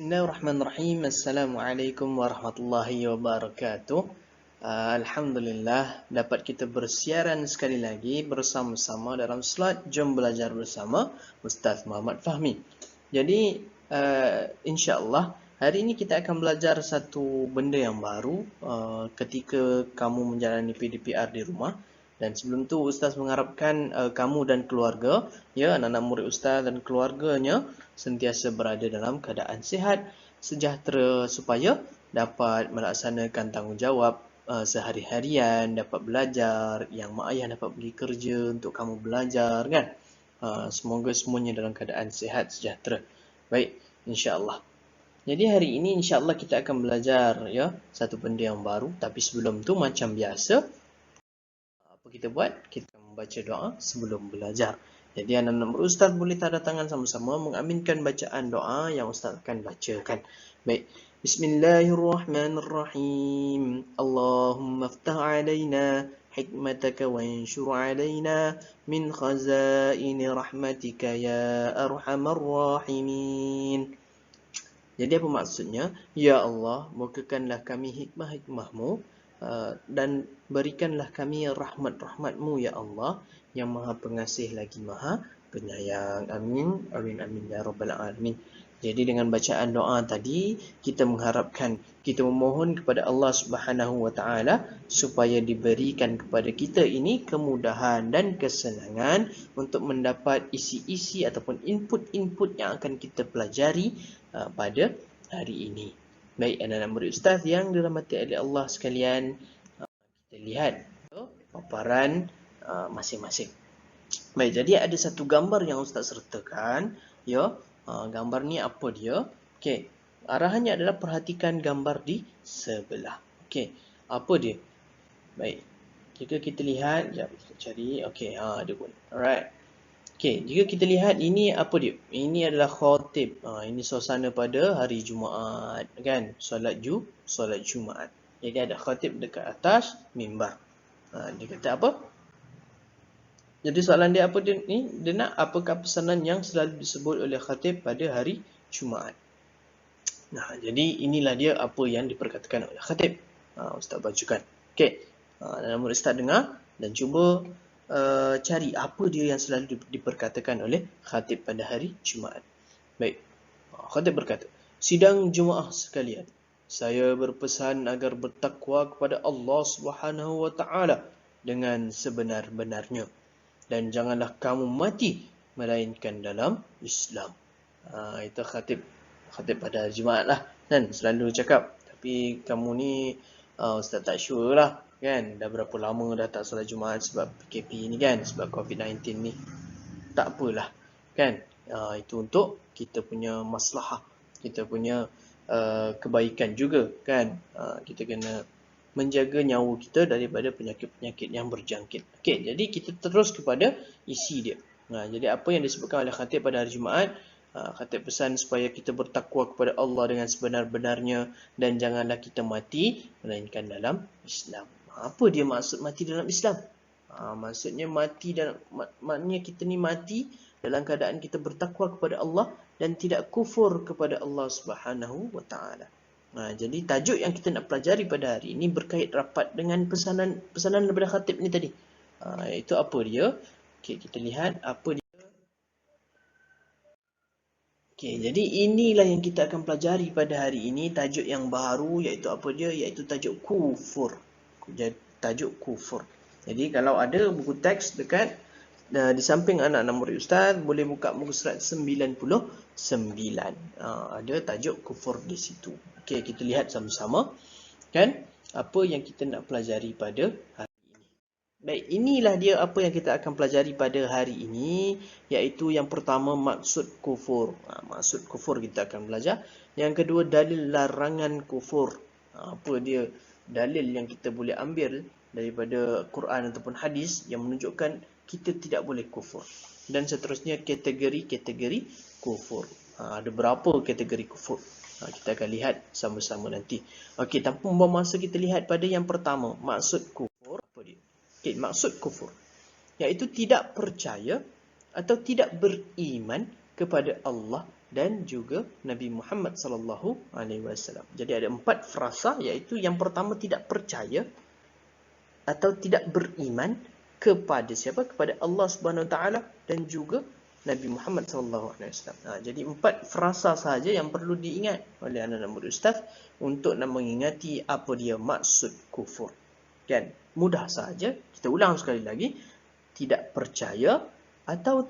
Bismillahirrahmanirrahim. Assalamualaikum warahmatullahi wabarakatuh. Alhamdulillah dapat kita bersiaran sekali lagi bersama-sama dalam slot Jom Belajar Bersama Ustaz Muhammad Fahmi. Jadi insya-Allah hari ini kita akan belajar satu benda yang baru ketika kamu menjalani PDPR di rumah. Dan sebelum tu Ustaz mengharapkan kamu dan keluarga, ya, anak-anak murid Ustaz dan keluarganya sentiasa berada dalam keadaan sihat, sejahtera supaya dapat melaksanakan tanggungjawab sehari-harian, dapat belajar, yang mak ayah dapat pergi kerja untuk kamu belajar, kan? Semoga semuanya dalam keadaan sihat, sejahtera. Baik, insya-Allah. Jadi hari ini insya-Allah kita akan belajar, ya, satu benda yang baru. Tapi sebelum tu macam biasa, apa kita buat? Kita membaca doa sebelum belajar. Jadi anak-anak berustaz boleh tanda tangan sama-sama mengaminkan bacaan doa yang ustaz akan bacakan. Baik. Bismillahirrahmanirrahim. Allahumma aftah alaina hikmataka wa anshur alaina min khazaini rahmatika ya arhamar rahimin. Jadi apa maksudnya? Ya Allah, bukakanlah kami hikmah-hikmahmu dan berikanlah kami rahmat-rahmatmu ya Allah yang maha pengasih lagi maha penyayang. Amin. Amin. Amin. Ya Rabbal Alamin. Jadi dengan bacaan doa tadi, kita mengharapkan, kita memohon kepada Allah Subhanahu Wa Taala supaya diberikan kepada kita ini kemudahan dan kesenangan untuk mendapat isi-isi ataupun input-input yang akan kita pelajari pada hari ini. Baik, anak-anak murid Ustaz yang dirahmati oleh Allah sekalian, kita lihat paparan masing-masing. Baik, jadi ada satu gambar yang Ustaz sertakan, ya. Gambar ni apa dia? Okey, arahannya adalah perhatikan gambar di sebelah. Okey, apa dia? Baik, jika kita lihat, jap kita cari. Okey, ada pun. Alright. Okey, jika kita lihat ini apa dia? Ini adalah khatib. Ini suasana pada hari Jumaat, kan? Solat Jumaat. Jadi ada khatib dekat atas mimbar. Dia kata apa? Jadi soalan dia apa dia ni? Dia nak apakah pesanan yang selalu disebut oleh khatib pada hari Jumaat. Nah, jadi inilah dia apa yang diperkatakan oleh khatib. Ustaz bacakan. Okey. Dalam murid Ustaz dengar dan cuba cari apa dia yang selalu diperkatakan oleh khatib pada hari Jumaat. Baik. Khatib berkata, sidang Jumaah sekalian, saya berpesan agar bertakwa kepada Allah Subhanahu Wa Taala dengan sebenar-benarnya dan janganlah kamu mati melainkan dalam Islam. Itu khatib pada hari Jumaat lah, kan? Selalu cakap. Tapi kamu ni Ustaz tak sure lah, kan? Dah berapa lama dah tak solat Jumaat sebab PKP ni, kan? Sebab COVID-19 ni. Tak apalah, kan? Itu untuk kita punya maslahah, kita punya kebaikan juga, kan? Kita kena menjaga nyawa kita daripada penyakit-penyakit yang berjangkit. Okey, jadi kita terus kepada isi dia. Jadi apa yang disebutkan oleh khatib pada hari Jumaat, khatib pesan supaya kita bertakwa kepada Allah dengan sebenar-benarnya dan janganlah kita mati melainkan dalam Islam. Apa dia maksud mati dalam Islam? Maksudnya mati dalam, maknanya kita ni mati dalam keadaan kita bertakwa kepada Allah dan tidak kufur kepada Allah Subhanahu Wa Taala. Jadi tajuk yang kita nak pelajari pada hari ini berkait rapat dengan pesanan daripada khatib ni tadi. Itu apa dia? Okey, kita lihat apa dia. Okey, jadi inilah yang kita akan pelajari pada hari ini, tajuk yang baru, iaitu apa dia? Iaitu tajuk kufur. Tajuk kufur. Jadi kalau ada buku teks dekat di samping anak-anak murid Ustaz, boleh buka muka surat 99. Ada tajuk kufur di situ. Okey, kita lihat sama-sama, kan? Apa yang kita nak pelajari pada hari ini. Baik, inilah dia apa yang kita akan pelajari pada hari ini, iaitu yang pertama maksud kufur. Maksud kufur kita akan belajar. Yang kedua, dalil larangan kufur. Apa dia dalil yang kita boleh ambil daripada Quran ataupun hadis yang menunjukkan kita tidak boleh kufur. Dan seterusnya kategori-kategori kufur. Ada berapa kategori kufur? Kita akan lihat sama-sama nanti. Okey, tanpa membuang masa, kita lihat pada yang pertama, maksud kufur. Apa dia? Okey, maksud kufur iaitu tidak percaya atau tidak beriman kepada Allah dan juga Nabi Muhammad sallallahu alaihi wasallam. Jadi ada 4 frasa, iaitu yang pertama tidak percaya atau tidak beriman kepada siapa? Kepada Allah Subhanahu Wa Taala dan juga Nabi Muhammad sallallahu alaihi wasallam. Jadi 4 frasa sahaja yang perlu diingat oleh anak-anak murid ustaz untuk nak mengingati apa dia maksud kufur. Kan? Mudah saja. Kita ulang sekali lagi. Tidak percaya atau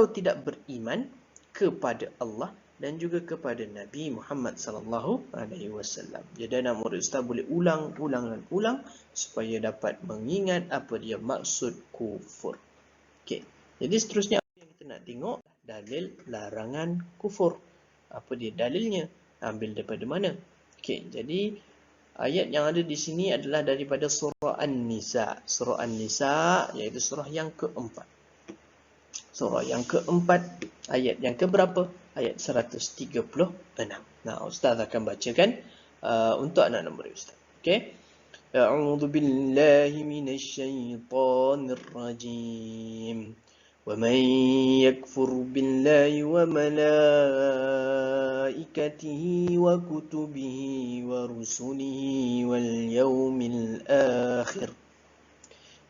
tidak beriman kepada Allah dan juga kepada Nabi Muhammad sallallahu alaihi wasallam. Jadi anak murid ustaz boleh ulang dan ulang supaya dapat mengingat apa dia maksud kufur. Okey. Jadi seterusnya apa yang kita nak tengok, dalil larangan kufur. Apa dia dalilnya? Ambil daripada mana? Okey, jadi ayat yang ada di sini adalah daripada surah An-Nisa. Surah An-Nisa iaitu surah yang keempat. Surah yang keempat, ayat yang keberapa? Ayat 136. Nah, Ustaz akan bacakan untuk anak-anak murid Ustaz. Okey. A'udzu billahi minasy syaithanir rajim. ومن يكفر بالله وملائكته وكتبه ورسله واليوم الآخر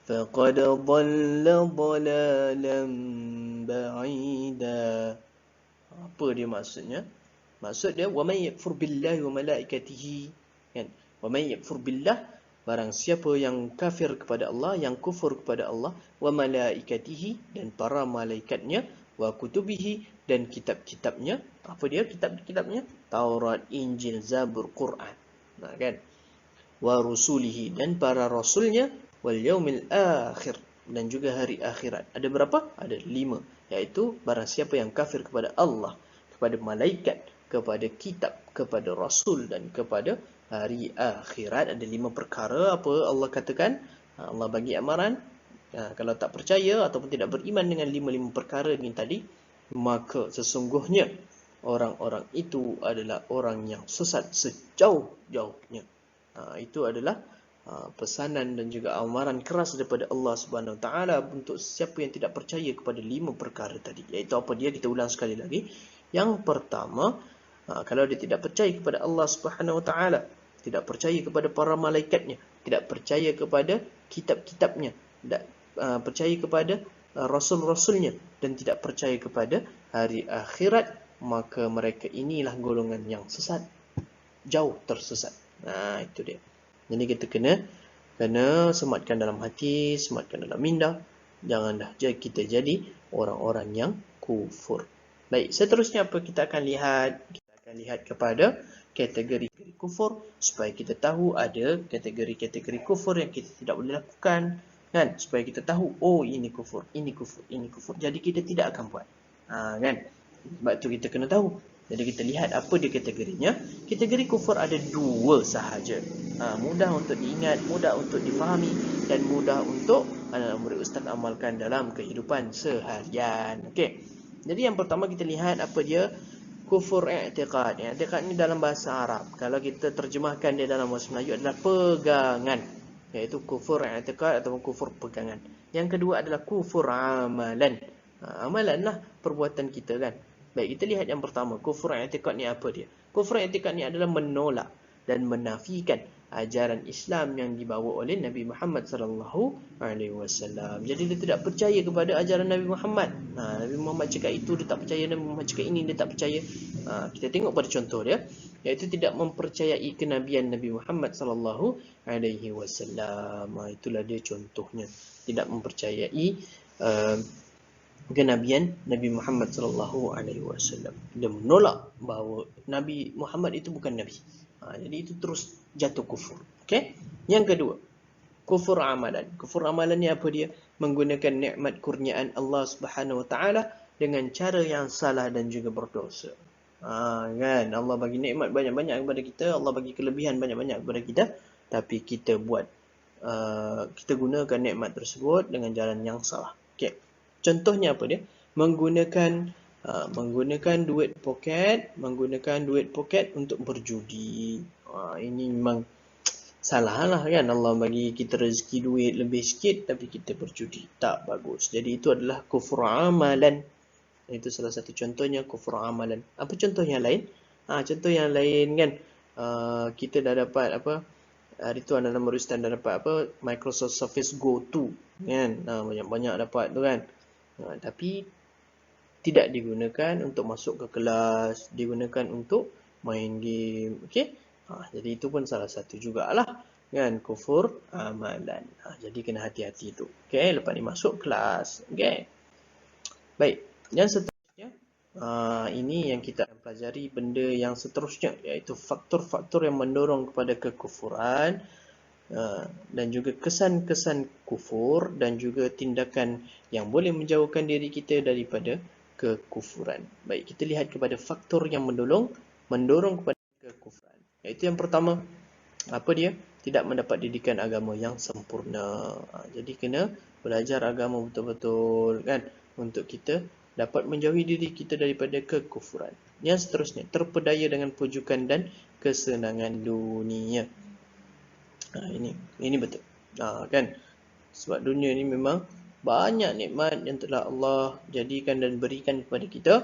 فقد ضل ضلالا بعيدا. Apa dia maksudnya? Maksud dia ومن يكفر بالله وملائكته, kan? ومن يكفر بالله, barang siapa yang kafir kepada Allah, yang kufur kepada Allah, wa malaikatihi, dan para malaikatnya, wa kutubihi, dan kitab-kitabnya. Apa dia kitab-kitabnya? Taurat, Injil, Zabur, Quran. Nah, kan? Wa rusulihi, dan para rasulnya, wal yaumil akhir, dan juga hari akhirat. Ada berapa? Ada 5. Iaitu barang siapa yang kafir kepada Allah, kepada malaikat, kepada kitab, kepada rasul, dan kepada hari akhirat. Ada 5 perkara. Apa Allah katakan? Allah bagi amaran. Kalau tak percaya ataupun tidak beriman dengan 5 perkara ini tadi, maka sesungguhnya orang-orang itu adalah orang yang sesat sejauh-jauhnya. Itu adalah pesanan dan juga amaran keras daripada Allah Subhanahu Wa Taala untuk siapa yang tidak percaya kepada 5 perkara tadi. Iaitu apa dia? Kita ulang sekali lagi. Yang pertama, kalau dia tidak percaya kepada Allah Subhanahu Wa Taala, tidak percaya kepada para malaikatnya, tidak percaya kepada kitab-kitabnya, tidak percaya kepada rasul-rasulnya, dan tidak percaya kepada hari akhirat, maka mereka inilah golongan yang sesat, jauh tersesat. Itu dia. Jadi kita kena sematkan dalam hati, sematkan dalam minda. Janganlah kita jadi orang-orang yang kufur. Baik, seterusnya apa kita akan lihat? Kita akan lihat kepada kategori kufur supaya kita tahu ada kategori-kategori kufur yang kita tidak boleh lakukan, kan? Supaya kita tahu, oh ini kufur, ini kufur, ini kufur. Jadi kita tidak akan buat. Kan? Sebab tu kita kena tahu. Jadi kita lihat apa dia kategorinya. Kategori kufur ada 2 sahaja. Mudah untuk diingat, mudah untuk difahami, dan mudah untuk anak murid ustaz amalkan dalam kehidupan seharian. Okey. Jadi yang pertama kita lihat apa dia? Kufur i'tiqad. I'tiqad ni dalam bahasa Arab. Kalau kita terjemahkan dia dalam bahasa Melayu adalah pegangan. Iaitu kufur i'tiqad ataupun kufur pegangan. Yang kedua adalah kufur amalan. Amalan lah perbuatan kita, kan. Baik, kita lihat yang pertama. Kufur i'tiqad ni apa dia? Kufur i'tiqad ni adalah menolak dan menafikan ajaran Islam yang dibawa oleh Nabi Muhammad sallallahu alaihi wasallam. Jadi dia tidak percaya kepada ajaran Nabi Muhammad. Nabi Muhammad cakap itu dia tak percaya, Nabi Muhammad cakap ini dia tak percaya. Kita tengok pada contoh dia, iaitu tidak mempercayai kenabian Nabi Muhammad sallallahu alaihi wasallam. Itulah dia contohnya. Tidak mempercayai kenabian Nabi Muhammad sallallahu alaihi wasallam. Dia menolak bahawa Nabi Muhammad itu bukan nabi. Jadi itu terus jatuh kufur. Okey? Yang kedua, kufur amalan. Kufur amalan ni apa dia? Menggunakan nikmat kurniaan Allah Subhanahu Wa Taala dengan cara yang salah dan juga berdosa. Kan? Allah bagi nikmat banyak-banyak kepada kita, Allah bagi kelebihan banyak-banyak kepada kita, tapi kita buat kita gunakan nikmat tersebut dengan jalan yang salah. Okey. Contohnya apa dia? Menggunakan duit poket untuk berjudi. Ini memang salah lah, kan. Allah bagi kita rezeki duit lebih sikit tapi kita berjudi. Tak bagus. Jadi itu adalah kufur amalan. Itu salah satu contohnya kufur amalan. Apa contoh yang lain? Contoh yang lain kan, kita dah dapat apa, hari tu anak nama Rustan dah dapat apa, Microsoft Surface Go 2 kan, banyak-banyak dapat tu kan. Tapi tidak digunakan untuk masuk ke kelas, digunakan untuk main game. Okey, jadi itu pun salah satu jugalah kan, kufur amalan. Jadi kena hati-hati tu. Okey, lepas ni masuk kelas. Okey, baik. Yang seterusnya, ini yang kita akan pelajari benda yang seterusnya, iaitu faktor-faktor yang mendorong kepada kekufuran, dan juga kesan-kesan kufur, dan juga tindakan yang boleh menjauhkan diri kita daripada kekufuran. Baik, kita lihat kepada faktor yang mendorong kepada kekufuran. Iaitu yang pertama, apa dia? Tidak mendapat didikan agama yang sempurna. Jadi kena belajar agama betul-betul kan, untuk kita dapat menjauhi diri kita daripada kekufuran. Yang seterusnya, terpedaya dengan pujukan dan kesenangan dunia. Ini betul. Kan? Sebab dunia ni memang banyak nikmat yang telah Allah jadikan dan berikan kepada kita.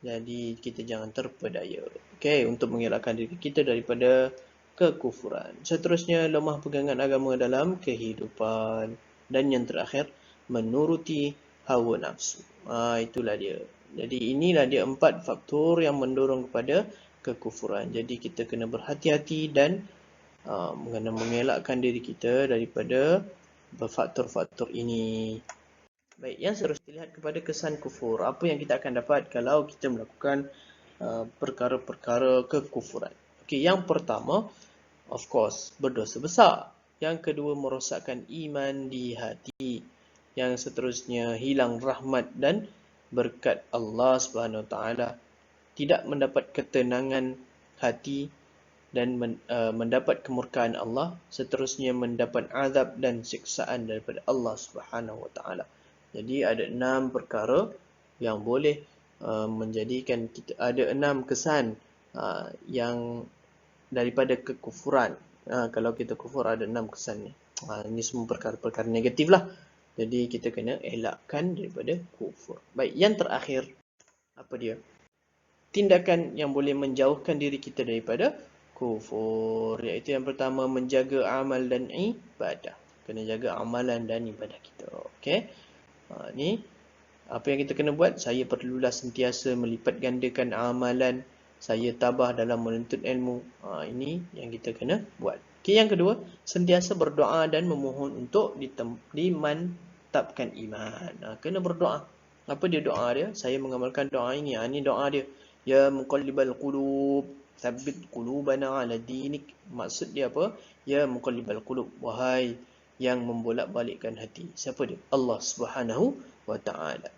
Jadi kita jangan terpedaya. Okey, untuk mengelakkan diri kita daripada kekufuran. Seterusnya, lemah pegangan agama dalam kehidupan. Dan yang terakhir, menuruti hawa nafsu. Itulah dia. Jadi inilah dia 4 faktor yang mendorong kepada kekufuran. Jadi kita kena berhati-hati dan mengelakkan diri kita daripada faktor-faktor ini. Baik, yang seterusnya, lihat kepada kesan kufur. Apa yang kita akan dapat kalau kita melakukan perkara-perkara kekufuran. Okey, yang pertama, of course, berdosa besar. Yang kedua, merosakkan iman di hati. Yang seterusnya, hilang rahmat dan berkat Allah Subhanahu Wa Taala. Tidak mendapat ketenangan hati dan mendapat kemurkaan Allah. Seterusnya, mendapat azab dan siksaan daripada Allah Subhanahu Wa Taala. Jadi ada 6 perkara yang boleh menjadikan kita, ada 6 kesan yang daripada kekufuran. Kalau kita kufur, ada 6 kesan ni. Ini semua perkara-perkara negatif lah. Jadi kita kena elakkan daripada kufur. Baik, yang terakhir, apa dia? Tindakan yang boleh menjauhkan diri kita daripada kufur, iaitu yang pertama, menjaga amal dan ibadah. Kena jaga amalan dan ibadah kita. Okey, ni apa yang kita kena buat? Saya perlulah sentiasa melipat gandakan amalan, saya tabah dalam menuntut ilmu. Ini yang kita kena buat. Okey, yang kedua, sentiasa berdoa dan memohon untuk dimantapkan iman. Kena berdoa. Apa dia doa dia? Saya mengamalkan doa ini. Ini doa dia. Ya muqallibal qulub, tsabbit qulubana ala dinik. Maksud dia apa? Ya muqallibal qulub, wahai yang membolak-balikkan hati. Siapa dia? Allah Subhanahu Wa Taala.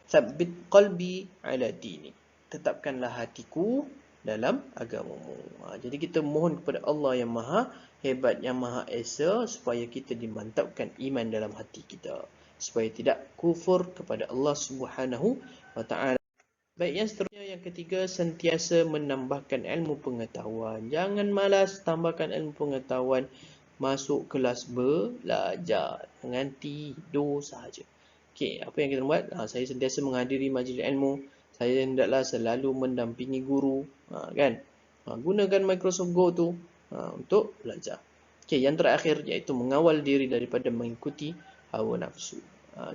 Tsabbit qalbi ala dinik. Tetapkanlah hatiku dalam agamamu. Jadi kita mohon kepada Allah yang Maha Hebat, yang Maha Esa, supaya kita dimantapkan iman dalam hati kita, supaya tidak kufur kepada Allah Subhanahu Wa Taala. Baik, yang seterusnya, yang ketiga, sentiasa menambahkan ilmu pengetahuan. Jangan malas, tambahkan ilmu pengetahuan. Masuk kelas belajar, jangan tidur sahaja. Okey, apa yang kita buat? Saya sentiasa menghadiri majlis ilmu. Saya hendaklah selalu mendampingi guru. Kan? Gunakan Microsoft Go tu untuk belajar. Okey, yang terakhir, iaitu mengawal diri daripada mengikuti hawa nafsu.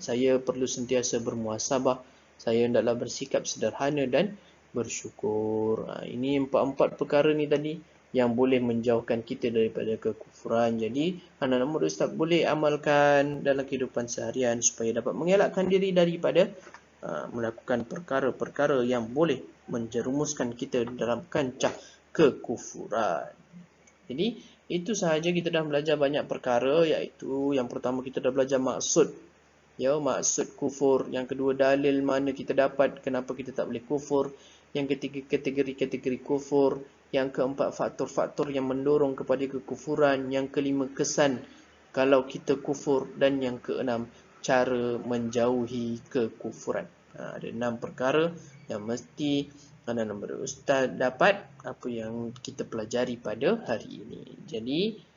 Saya perlu sentiasa bermuhasabah. Saya hendaklah bersikap sederhana dan bersyukur. Ini 4 perkara ni tadi yang boleh menjauhkan kita daripada kekufuran. Jadi anak-anak muda Ustaz boleh amalkan dalam kehidupan seharian supaya dapat mengelakkan diri daripada melakukan perkara-perkara yang boleh menjerumuskan kita dalam kancah kekufuran. Jadi itu sahaja, kita dah belajar banyak perkara, iaitu yang pertama kita dah belajar maksud. Maksud kufur. Yang kedua, dalil mana kita dapat kenapa kita tak boleh kufur. Yang ketiga, kategori-kategori kufur. Yang keempat, faktor-faktor yang mendorong kepada kekufuran. Yang kelima, kesan kalau kita kufur. Dan yang keenam, cara menjauhi kekufuran. Ada 6 perkara yang mesti anak-anak Ustaz dapat apa yang kita pelajari pada hari ini. Jadi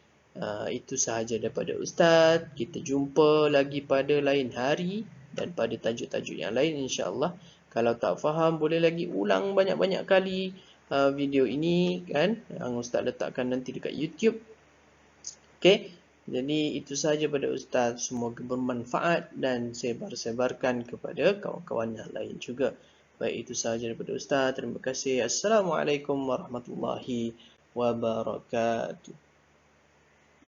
itu sahaja daripada Ustaz. Kita jumpa lagi pada lain hari dan pada tajuk-tajuk yang lain, insya-Allah. Kalau tak faham, boleh lagi ulang banyak-banyak kali video ini kan, yang Ustaz letakkan nanti dekat YouTube. Okey, jadi itu sahaja pada Ustaz. Semoga bermanfaat dan sebar-sebarkan kepada kawan-kawan yang lain juga. Baik, itu sahaja daripada Ustaz. Terima kasih. Assalamualaikum warahmatullahi wabarakatuh.